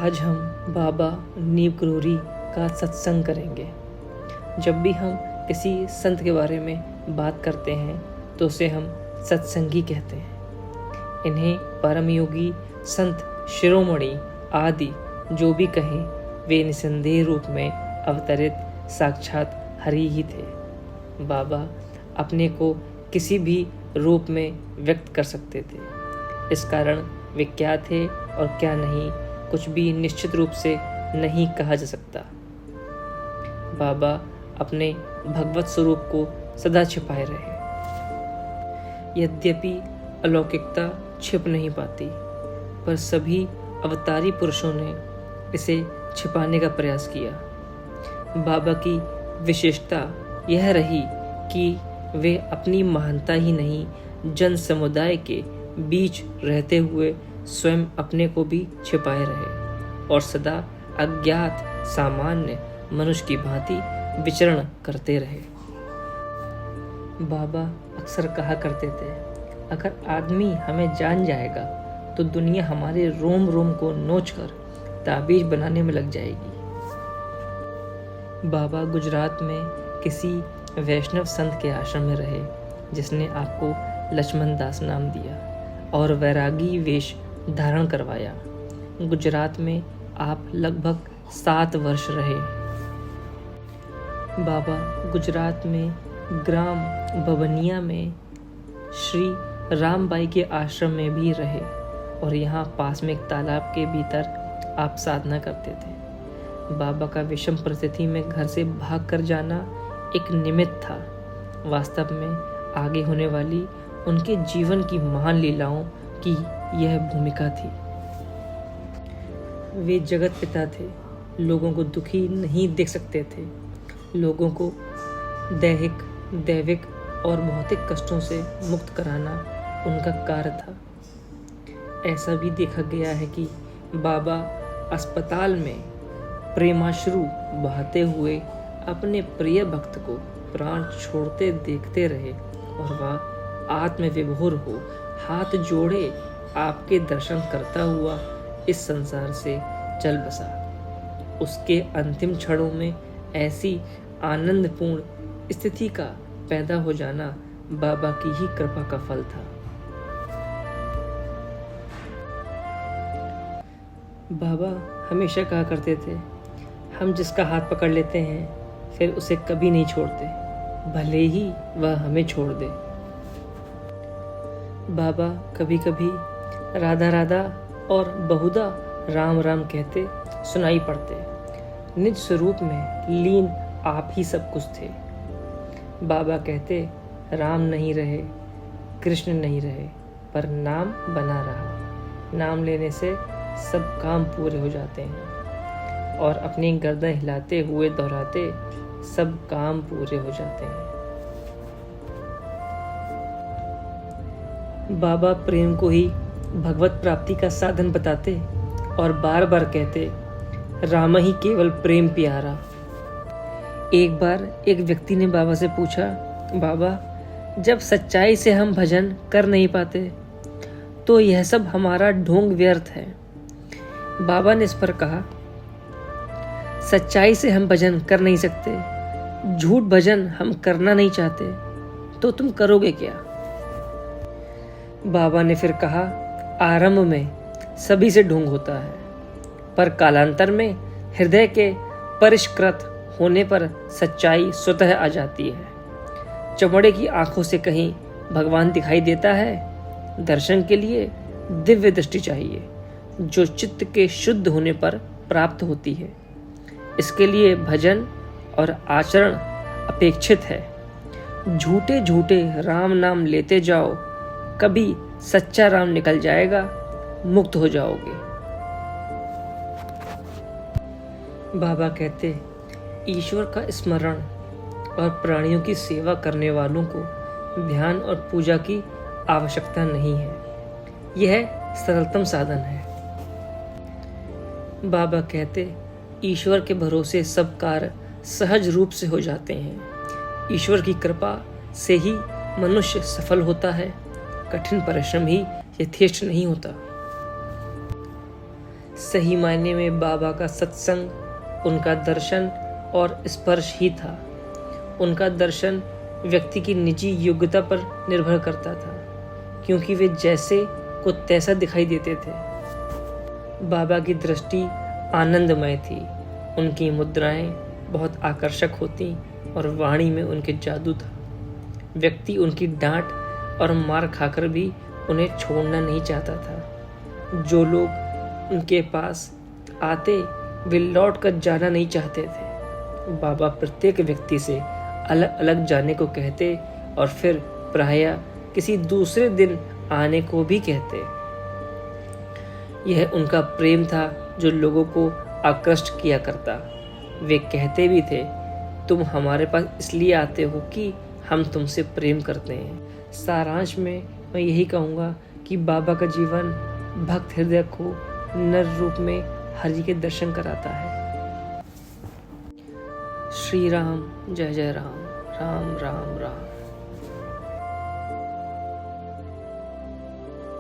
आज हम बाबा नीम करोली का सत्संग करेंगे। जब भी हम किसी संत के बारे में बात करते हैं तो उसे हम सत्संगी कहते हैं। इन्हें परम योगी, संत, शिरोमणि आदि जो भी कहें, वे निसंदेह रूप में अवतरित साक्षात हरि ही थे। बाबा अपने को किसी भी रूप में व्यक्त कर सकते थे। इस कारण वे क्या थे और क्या नहीं, कुछ भी निश्चित रूप से नहीं कहा जा सकता। बाबा अपने भगवत स्वरूप को सदा छिपाए रहे। यद्यपि अलौकिकता छिप नहीं पाती, पर सभी अवतारी पुरुषों ने इसे छिपाने का प्रयास किया। बाबा की विशेषता यह रही कि वे अपनी महानता ही नहीं, जन समुदाय के बीच रहते हुए स्वयं अपने को भी छिपाए रहे और सदा अज्ञात सामान्य मनुष्य की भांति विचरण करते रहे। बाबा अक्सर कहा करते थे, अगर आदमी हमें जान जाएगा तो दुनिया हमारे रोम रोम को नोचकर ताबीज बनाने में लग जाएगी। बाबा गुजरात में किसी वैष्णव संत के आश्रम में रहे, जिसने आपको लक्ष्मण दास नाम दिया और वैरागी वेश धारण करवाया। गुजरात में आप लगभग 7 वर्ष रहे। बाबा गुजरात में ग्राम बबनिया में श्री रामबाई के आश्रम में भी रहे और यहाँ पास में एक तालाब के भीतर आप साधना करते थे। बाबा का विषम परिस्थिति में घर से भाग कर जाना एक निमित्त था, वास्तव में आगे होने वाली उनके जीवन की महान लीलाओं की यह भूमिका थी। वे जगत पिता थे, लोगों को दुखी नहीं देख सकते थे। लोगों को दैहिक, दैविक और भौतिक कष्टों से मुक्त कराना उनका कार्य था। ऐसा भी देखा गया है कि बाबा अस्पताल में प्रेमाश्रु बहाते हुए अपने प्रिय भक्त को प्राण छोड़ते देखते रहे और वह आत्मविभोर हो हाथ जोड़े आपके दर्शन करता हुआ इस संसार से चल बसा। उसके अंतिम क्षणों में ऐसी आनंदपूर्ण स्थिति का पैदा हो जाना बाबा की ही कृपा का फल था। बाबा हमेशा कहा करते थे, हम जिसका हाथ पकड़ लेते हैं फिर उसे कभी नहीं छोड़ते, भले ही वह हमें छोड़ दे। बाबा कभी कभी राधा राधा और बहुधा राम राम कहते सुनाई पड़ते। निज स्वरूप में लीन आप ही सब कुछ थे। बाबा कहते, राम नहीं रहे, कृष्ण नहीं रहे, पर नाम बना रहा। नाम लेने से सब काम पूरे हो जाते हैं और अपनी गर्दन हिलाते हुए दोहराते सब काम पूरे हो जाते हैं। बाबा प्रेम को ही भगवत प्राप्ति का साधन बताते और बार बार कहते, राम ही केवल प्रेम प्यारा। एक बार एक व्यक्ति ने बाबा से पूछा, बाबा जब सच्चाई से हम भजन कर नहीं पाते तो यह सब हमारा ढोंग व्यर्थ है। बाबा ने इस पर कहा, सच्चाई से हम भजन कर नहीं सकते, झूठ भजन हम करना नहीं चाहते, तो तुम करोगे क्या? बाबा ने फिर कहा, आरंभ में सभी से ढोंग होता है, पर कालांतर में हृदय के परिष्कृत होने पर सच्चाई स्वतः आ जाती है। चमड़े की आंखों से कहीं भगवान दिखाई देता है? दर्शन के लिए दिव्य दृष्टि चाहिए, जो चित्त के शुद्ध होने पर प्राप्त होती है। इसके लिए भजन और आचरण अपेक्षित है। झूठे झूठे राम नाम लेते जाओ, कभी सच्चा राम निकल जाएगा, मुक्त हो जाओगे। बाबा कहते, ईश्वर का स्मरण और प्राणियों की सेवा करने वालों को ध्यान और पूजा की आवश्यकता नहीं है। यह सरलतम साधन है। बाबा कहते, ईश्वर के भरोसे सब कार्य सहज रूप से हो जाते हैं। ईश्वर की कृपा से ही मनुष्य सफल होता है, कठिन परिश्रम ही यथेष्ट नहीं होता। सही मायने में बाबा का सत्संग, उनका दर्शन और स्पर्श ही था। उनका दर्शन व्यक्ति की निजी योग्यता पर निर्भर करता था, क्योंकि वे जैसे को तैसा दिखाई देते थे। बाबा की दृष्टि आनंदमय थी। उनकी मुद्राएं बहुत आकर्षक होती और वाणी में उनके जादू था। व्यक्ति उनकी डांट और मार खाकर भी उन्हें छोड़ना नहीं चाहता था। जो लोग उनके पास आते वे लौट कर जाना नहीं चाहते थे। बाबा प्रत्येक व्यक्ति से अलग अलग जाने को कहते और फिर प्रायः किसी दूसरे दिन आने को भी कहते। यह उनका प्रेम था जो लोगों को आकृष्ट किया करता। वे कहते भी थे, तुम हमारे पास इसलिए आते हो कि हम तुमसे प्रेम करते हैं। सारांश में मैं यही कहूँगा कि बाबा का जीवन भक्त हृदय को नर रूप में हरि के दर्शन कराता है। श्री राम जय जय राम, राम राम राम।